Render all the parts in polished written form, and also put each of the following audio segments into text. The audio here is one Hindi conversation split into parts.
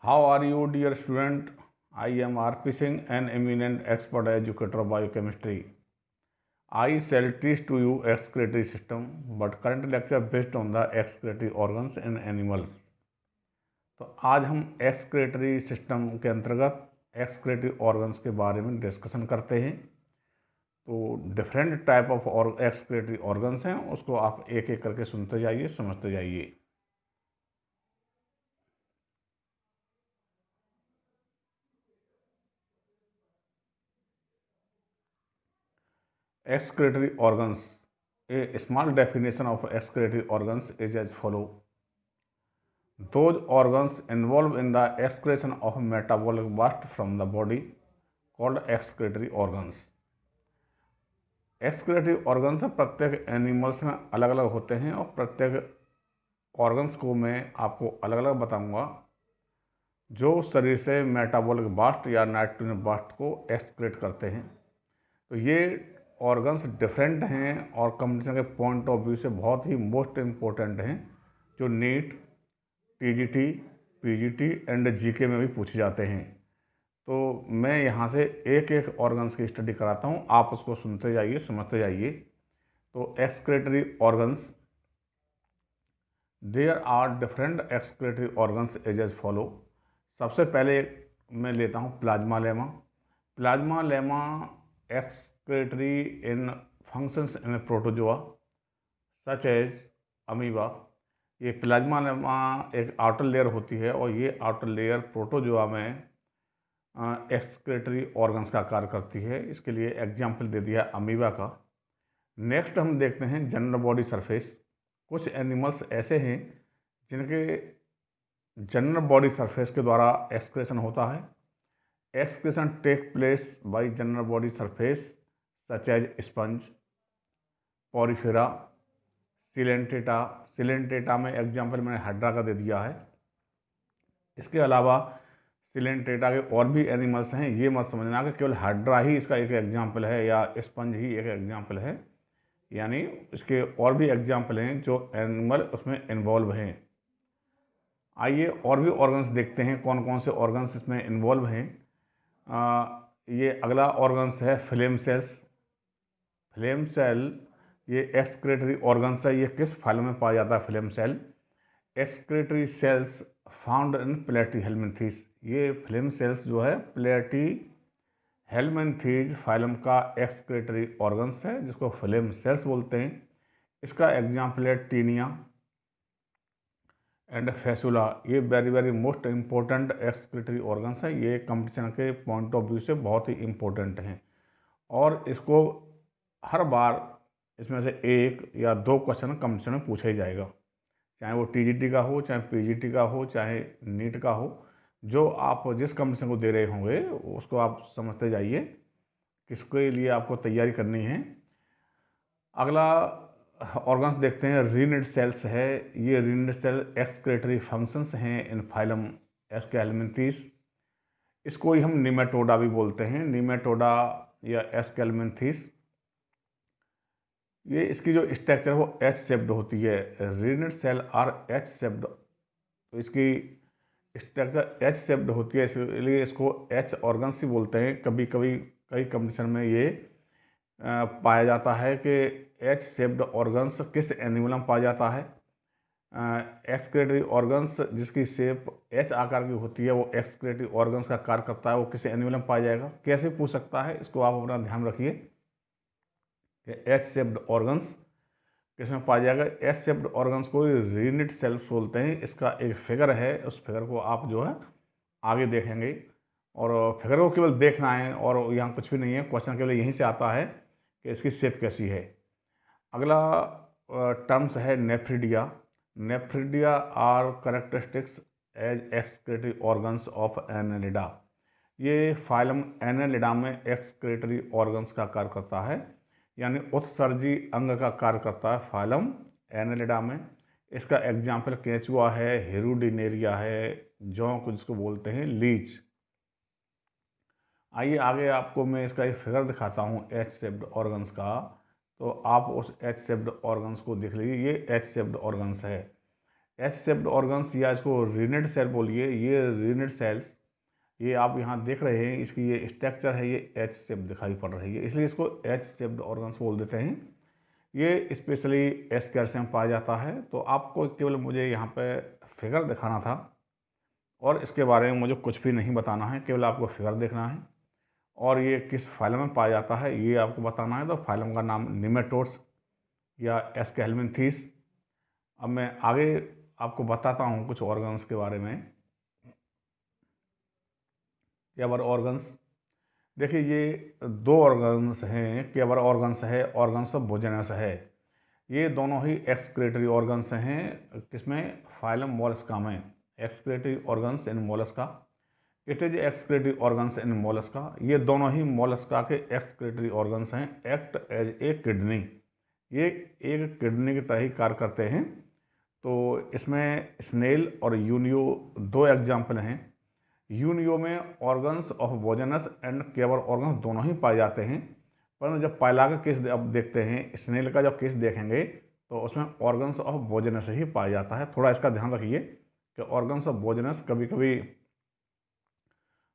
How are you, dear student? I am R.P. Singh, an eminent expert educator of biochemistry. I shall teach to you excretory system, but current lecture based on the excretory organs in animals. तो आज हम excretory system के अंतर्गत excretory organs के बारे में डिस्कशन करते हैं। तो different type of excretory organs हैं, उसको आप एक एक करके सुनते जाइए, समझते जाइए। Excretory organs. A small definition of excretory organs is as follows. Those organs involved in the excretion of metabolic waste from the body called excretory organs. Excretory organs प्रत्येक एनिमल्स में अलग अलग होते हैं और प्रत्येक ऑर्गन्स को मैं आपको अलग अलग बताऊंगा जो शरीर से मेटाबॉलिक वास्ट या नाइट्रोजन वास्ट को एक्सक्रेट करते हैं। तो ये ऑर्गन्स डिफरेंट हैं और कंपटीशन के पॉइंट ऑफ व्यू से बहुत ही मोस्ट इम्पोर्टेंट हैं, जो NEET, TGT, PGT and GK में भी पूछे जाते हैं। तो मैं यहाँ से एक एक ऑर्गन्स की स्टडी कराता हूँ, आप उसको सुनते जाइए, समझते जाइए। तो excretory organs, there are different excretory organs as follow. सबसे पहले मैं लेता हूँ plasmalemma. Plasmalemma excretory in functions in protozoa such as amoeba. ये प्लाज्मा लेमा एक आउटर लेयर होती है और ये आउटर लेयर प्रोटोजोआ में एक्सक्रेटरी ऑर्गन्स का कार्य करती है। इसके लिए एग्जाम्पल दे दिया अमीबा का। नेक्स्ट हम देखते हैं जनरल बॉडी सरफेस। कुछ एनिमल्स ऐसे हैं जिनके जनरल बॉडी सरफेस के द्वारा एक्सक्रेशन होता है। Excretion take place by general body surface such as sponge, Porifera, Coelenterata. Coelenterata में एग्जाम्पल मैंने हाइड्रा का दे दिया है। इसके अलावा सिलेंटेटा के और भी एनिमल्स हैं, ये मत समझना कि केवल हाइड्रा ही इसका एक एग्जाम्पल है या स्पंज ही एक एग्जाम्पल है, यानी इसके और भी एग्जाम्पल हैं जो एनिमल उसमें इन्वॉल्व हैं। आइए और भी ऑर्गन्स देखते हैं कौन कौन से ऑर्गन्स इसमें इन्वॉल्व हैं। ये अगला ऑर्गन्स है फ्लेम सेल्स। फ्लेम सेल ये एक्सक्रेटरी ऑर्गन्स है। ये किस फाइलम में पाया जाता है flame cell? Excretory cells found in Platyhelminthes. ये फ्लेम सेल्स जो है प्लेटीहेल्मिन्थीज फाइलम का एक्सक्रेटरी ऑर्गन्स है, जिसको फ्लेम सेल्स बोलते हैं। इसका एग्जाम्पल है टीनिया एंड फेसुला। ये very very most important excretory organs हैं। ये कंपटीशन के पॉइंट ऑफ व्यू से बहुत ही इम्पोर्टेंट हैं और इसको हर बार इसमें से एक या दो क्वेश्चन कंपटीशन में पूछा ही जाएगा, चाहे वो टीजीटी का हो, चाहे पीजीटी का हो, चाहे नीट का हो। जो आप जिस कंपटीशन को दे रहे होंगे उसको आप समझते जाइए किसके लिए आपको तैयारी करनी है। अगला ऑर्गन्स देखते हैं, रीनिड सेल्स है। ये रीनिड सेल एक्सक्रेटरी फंक्शंस हैं इन फाइलम एस्केल्मिन्थीस। इसको ही हम निमेटोडा भी बोलते हैं, निमेटोडा या एस्केल्मिन्थीस। ये इसकी जो स्ट्रक्चर है वो एच शेप्ड होती है। रीनिड सेल आर एच शेप्ड, तो इसकी स्ट्रक्चर एच शेप्ड होती है, इसलिए इसको एच ऑर्गन्स ही बोलते हैं। कभी कभी कई कंडीशन में ये पाया जाता है कि एच शेप्ड ऑर्गन्स किस एनिमल में पाया जाता है। एक्सक्रेटरी ऑर्गन्स जिसकी शेप एच आकार की होती है वो एक्सक्रेटरी ऑर्गन्स का कार्य करता है, वो किस एनिमल में पाया जाएगा, कैसे पूछ सकता है, इसको आप अपना ध्यान रखिए कि एच शेप्ड ऑर्गन्स किसमें पाया जाएगा। एच शेप्ड ऑर्गन्स को रीनिड सेल्स बोलते हैं। इसका एक फिगर है, उस फिगर को आप जो है आगे देखेंगे और फिगर को केवल देखना है और यहाँ कुछ भी नहीं है, क्वेश्चन केवल यहीं से आता है कि इसकी शेप कैसी है। अगला टर्म्स है nephridia. Nephridia are characteristics as excretory organs of Annelida. ये फाइलम एनेलिडा में एक्सक्रेटरी ऑर्गन्स का कार्य करता है, यानी उत्सर्जी अंग का कार्य करता है फाइलम एनेलिडा में। इसका एग्जाम्पल केंचुआ है, हेरुडिनेरिया है, जौंक जिसको बोलते हैं, लीच। आइए आगे आपको मैं इसका एक फिगर दिखाता हूँ एच शेप्ड ऑर्गन्स का, तो आप उस एच शेप्ड ऑर्गन्स को देख लीजिए। ये एच शेप्ड ऑर्गन्स है। एच शेप्ड ऑर्गन्स या इसको रीनेड सेल बोलिए, ये रीनेड सेल्स, ये आप यहाँ देख रहे हैं, इसकी ये स्ट्रक्चर है, ये एच शेप दिखाई पड़ रही है, इसलिए इसको एच शेप्ड ऑर्गन्स बोल देते हैं। ये स्पेशली एस कैल्शियम पाया जाता है। तो आपको केवल मुझे यहाँ पे फिगर दिखाना था और इसके बारे में मुझे कुछ भी नहीं बताना है, केवल आपको फिगर देखना है और ये किस फाइलम में पाया जाता है ये आपको बताना है। तो फाइलम का नाम निमेटोड्स या एस्केल्मिन्थीस। अब मैं आगे आपको बताता हूँ कुछ ऑर्गन्स के बारे में। केवर ऑर्गन्स, देखिए ये दो ऑर्गन्स हैं, केवर ऑर्गन्स है, ऑर्गन्स ऑफ वोजेनस है। ये दोनों ही एक्सक्रेटरी ऑर्गन्स हैं, किसमें, फाइलम मोलस्का में। Excretory organs in Mollusca, it is excretory organs in Mollusca. ये दोनों ही मोलस्का के एक्सक्रेटरी ऑर्गन्स हैं। एक्ट एज ए किडनी, ये एक किडनी की तरह ही कार्य करते हैं। तो इसमें स्नेल और यूनियो दो एग्जाम्पल हैं। यूनियो में ऑर्गन्स ऑफ वोजेनस एंड केवर ऑर्गन्स दोनों ही पाए जाते हैं, परंतु जब पायला का केस अब देखते हैं, स्नेल का जब केस देखेंगे तो उसमें ऑर्गन्स ऑफ वोजेनस ही पाया जाता है। थोड़ा इसका ध्यान रखिए कि ऑर्गन्स ऑफ वोजेनस कभी कभी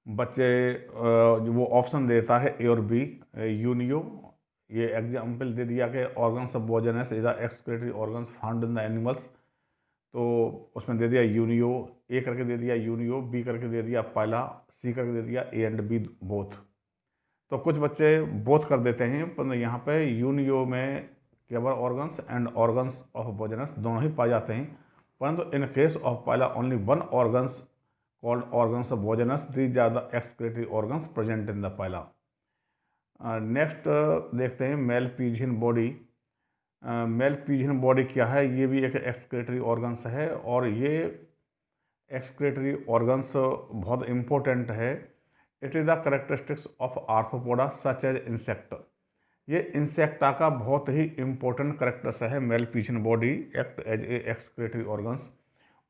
बच्चे जो वो ऑप्शन देता है ए और बी। यूनियो ये एग्जाम्पल दे दिया कि organs of Bojanus is the excretory organs found in the animals, तो उसमें दे दिया यूनियो, ए करके दे दिया यूनियो, बी करके दे दिया पायला, सी करके दे दिया ए एंड बी बोथ। तो कुछ बच्चे बोथ कर देते हैं, पर यहाँ पे यूनियो में केवल organs and organs of Bojanus दोनों ही पाए जाते हैं, परंतु in case of Pila only one organs called organs of Bojanus, these are the excretory organs present in the Pila. Next देखते हैं Malpighian body. Malpighian body क्या है, ये भी एक एक्सक्रेटरी ऑर्गन्स है और ये एक्सक्रेटरी ऑर्गन्स बहुत इम्पोर्टेंट है। It is the characteristics of Arthropoda such as insect. ये इंसेक्टा का बहुत ही इम्पोर्टेंट करेक्टर्स है Malpighian body, act as a excretory organs.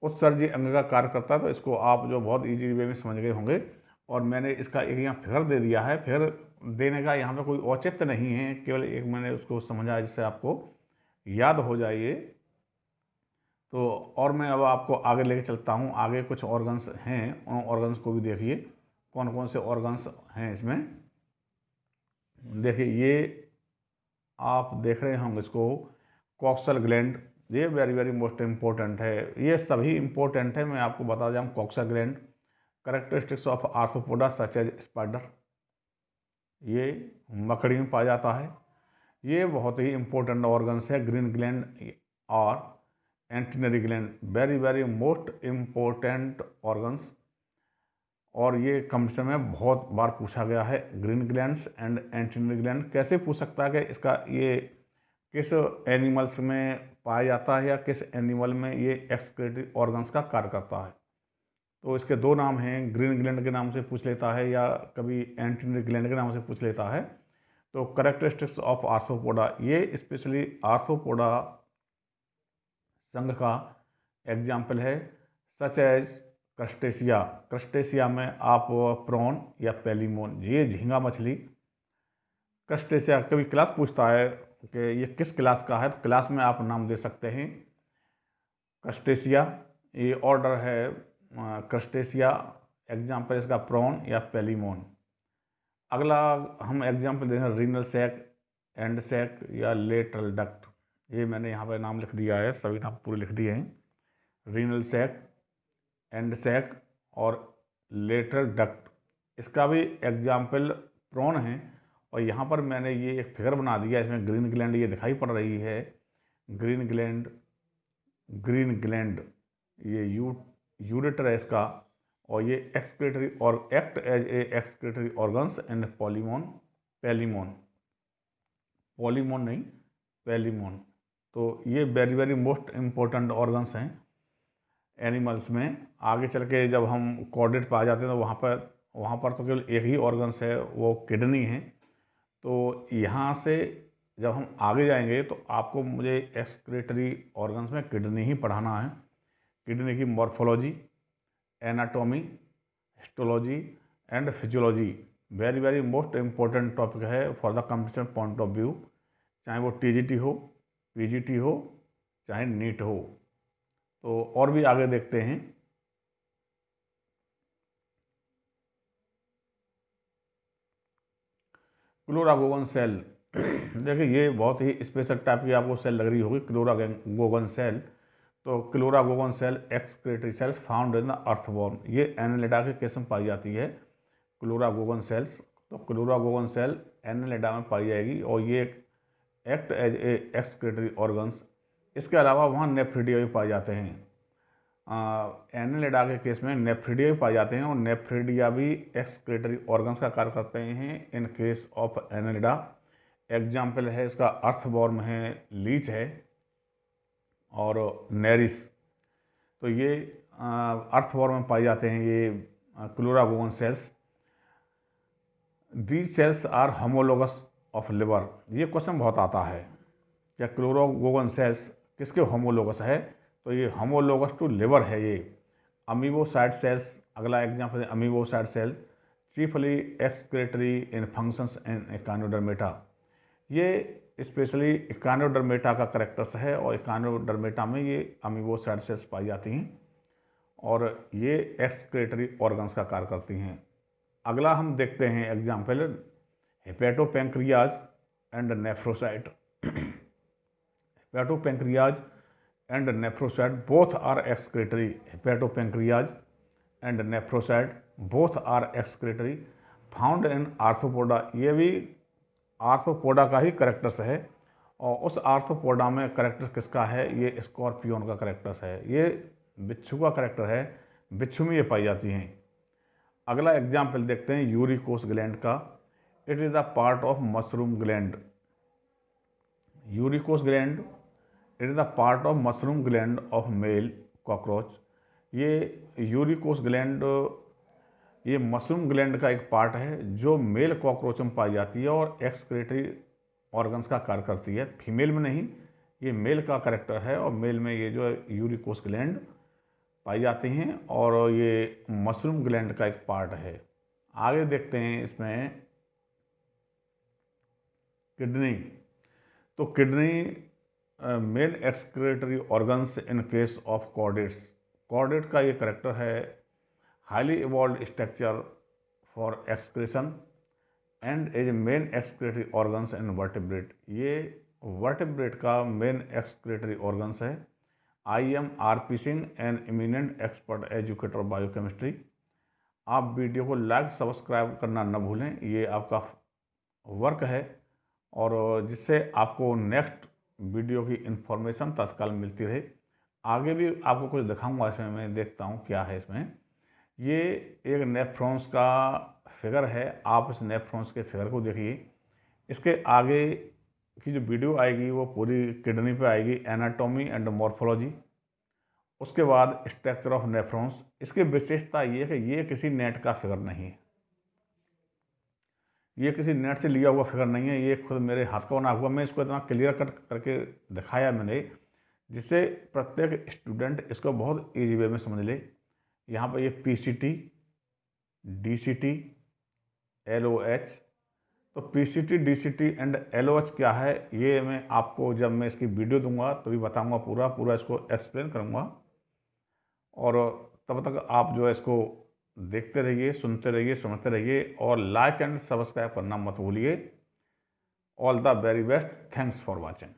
उत्सर्जी अंग का कार्य करता है, तो इसको आप जो बहुत ईजी वे में समझ गए होंगे। और मैंने इसका एक यहाँ फिगर दे दिया है, फिगर देने का यहाँ पे कोई औचित्य नहीं है, केवल एक मैंने उसको समझा जिससे आपको याद हो जाइए। तो और मैं अब आपको आगे लेके चलता हूँ, आगे कुछ ऑर्गन्स हैं, उन ऑर्गन्स को भी देखिए कौन कौन से ऑर्गन्स हैं इसमें। देखिए ये आप देख रहे होंगे इसको, कॉक्सल ग्लैंड, ये वेरी वेरी मोस्ट इम्पोर्टेंट है। ये सभी इम्पोर्टेंट है, मैं आपको बता दूँ। Coxal gland, characteristics of Arthropoda such as spider, ये मकड़ी में पाया जाता है। ये बहुत ही इम्पोर्टेंट ऑर्गन्स है। ग्रीन ग्लैंड और antennary gland, very very most important organs, और ये कंपटीशन में बहुत बार पूछा गया है। Green glands and antennary gland कैसे पूछ सकता है कि इसका ये किस एनिमल्स में पाया जाता है या किस एनिमल में ये एक्सक्रेटरी ऑर्गन्स का कार्य करता है। तो इसके दो नाम हैं, ग्रीन ग्लैंड के नाम से पूछ लेता है या कभी एंटीनरी ग्लैंड के नाम से पूछ लेता है। तो करेक्टरिस्टिक्स ऑफ आर्थ्रोपोडा, ये स्पेशली आर्थ्रोपोडा संघ का एग्जाम्पल है। सच एज क्रस्टेशिया, क्रस्टेशिया में आप प्रॉन या पेलिमोन, ये झींगा मछली। क्रस्टेशिया कभी क्लास पूछता है कि ये किस क्लास का है, तो क्लास में आप नाम दे सकते हैं क्रस्टेशिया, ये ऑर्डर है क्रस्टेशिया। एग्जाम्पल इसका प्रॉन या पेलिमोन। अगला हम एग्जाम्पल देखें, रीनल सैक, एंड सैक या लेटरल डक्ट। ये मैंने यहाँ पर नाम लिख दिया है, सभी नाम पूरे लिख दिए हैं। रीनल सैक, एंड सैक और लेटरल डक्ट, इसका भी एग्जाम्पल प्रॉन है। और यहाँ पर मैंने ये एक फिगर बना दिया, इसमें ग्रीन ग्लैंड ये दिखाई पड़ रही है, ग्रीन ग्लैंड, ग्रीन ग्लैंड, ये यूरेटर है इसका, और ये एक्सक्रेटरी और act as a excretory organs and Palaemon, Palaemon, Palaemon नहीं पेलिमोन। तो ये very very most important organs हैं एनिमल्स में। आगे चल के जब हम कॉर्डेट पे आ जाते हैं तो वहाँ पर तो केवल एक ही ऑर्गन्स है, वो किडनी है। तो यहाँ से जब हम आगे जाएंगे तो आपको मुझे एक्सक्रेटरी ऑर्गन्स में किडनी ही पढ़ाना है। किडनी की morphology, anatomy, histology and physiology very very most important topic है for the competition point of view, चाहे वो टीजीटी हो, पीजीटी हो, चाहे नीट हो। तो और भी आगे देखते हैं। क्लोरागोगन सेल देखिए ये बहुत ही स्पेशल टाइप की आपको सेल लग रही होगी, क्लोरागोगन सेल। तो chloragogen cell excretory cell found in the earthworm, ये एनालिडा के केस में पाई जाती है क्लोरागोगन सेल्स। तो क्लोरागोगन सेल एनालिडा में पाई जाएगी और ये act as a excretory organs. इसके अलावा वहाँ नेफ्रिडिया भी पाए जाते हैं। एनालिडा के केस में नेफ्रिडिया भी पाए जाते हैं और नेफ्रिडिया भी एक्सक्रीटरी ऑर्गन्स का कार्य करते हैं इन केस ऑफ एनालिडा। एग्जाम्पल है इसका अर्थवॉर्म है, लीच है और नेरिस। तो ये अर्थवॉर्म में पाए जाते हैं ये chloragogen cells. These cells are homologous of liver, ये क्वेश्चन बहुत आता है, क्या क्लोरागोगन सेल्स किसके होमोलोगस है? तो ये होमोलोगस टू लिवर है ये अमीबोसाइड सेल्स। अगला एग्जाम्पल है amoebocyte cell, chiefly excretory in functions in Echinodermata. ये स्पेशली एकानोडर्मेटा का करेक्टर्स है और एकानोडर्मेटा में ये अमीबोसाइड सेल्स पाई जाती हैं और ये एक्सक्रीटरी ऑर्गन्स का कार्य करती हैं। अगला हम देखते हैं example hepatopancreas and nephrocyte. Hepatopancreas and nephrocyte both are excretory. Hepatopancreas and nephrocyte both are excretory found in Arthropoda, ये भी आर्थ्रोपोडा का ही करेक्टर्स है और उस आर्थ्रोपोडा में करेक्टर किसका है? ये स्कॉर्पियन का करेक्टर्स है, ये बिच्छू का करेक्टर है, बिच्छू में ये पाई जाती हैं। अगला एग्जाम्पल देखते हैं यूरिकोस ग्लैंड का। It is the part of mushroom gland. Uricose gland it is the part of mushroom gland of male cockroach. ये यूरिकोस ग्लैंड ये मशरूम ग्लैंड का एक पार्ट है जो मेल कॉकरोच में पाई जाती है और एक्सक्रीटरी ऑर्गन्स का कार्य करती है। फीमेल में नहीं, ये मेल का करेक्टर है और मेल में ये जो यूरिकोस ग्लैंड पाई जाती हैं और ये मशरूम ग्लैंड का एक पार्ट है। आगे देखते हैं इसमें किडनी। तो kidney main excretory organs in case of chordates. Chordate का ये करेक्टर है highly evolve structure for excretion and as main excretory organs in vertebrate. ये वर्टिब्रेट का मेन एक्सक्रीटरी ऑर्गन्स है। I am R P. Singh, an eminent expert educator biochemistry. आप वीडियो को लाइक सब्सक्राइब करना न भूलें, ये आपका वर्क है और जिससे आपको नेक्स्ट वीडियो की इन्फॉर्मेशन तत्काल मिलती रहे। आगे भी आपको कुछ दिखाऊंगा इसमें, मैं देखता हूँ क्या है इसमें। ये एक नेफ्रॉन्स का फिगर है, आप इस नेफ्रॉन्स के फिगर को देखिए। इसके आगे की जो वीडियो आएगी वो पूरी किडनी पे आएगी, एनाटॉमी एंड मॉर्फोलॉजी। उसके बाद स्ट्रक्चर ऑफ नेफ्रॉन्स। इसकी विशेषता ये है कि ये किसी नेट का फिगर नहीं है, ये किसी नेट से लिया हुआ फिगर नहीं है, ये खुद मेरे हाथ का बना हुआ। मैं इसको इतना क्लियर कट करके दिखाया मैंने जिससे प्रत्येक स्टूडेंट इसको बहुत ईजी वे में समझ ले। यहाँ पर ये PCT, DCT, LOH। तो PCT, DCT एंड LOH क्या है ये मैं आपको जब मैं इसकी वीडियो दूंगा तभी बताऊंगा, पूरा इसको एक्सप्लेन करूंगा। और तब तक आप जो है इसको देखते रहिए, सुनते रहिए, समझते रहिए और लाइक एंड सब्सक्राइब करना मत भूलिए। All the very best, thanks for watching.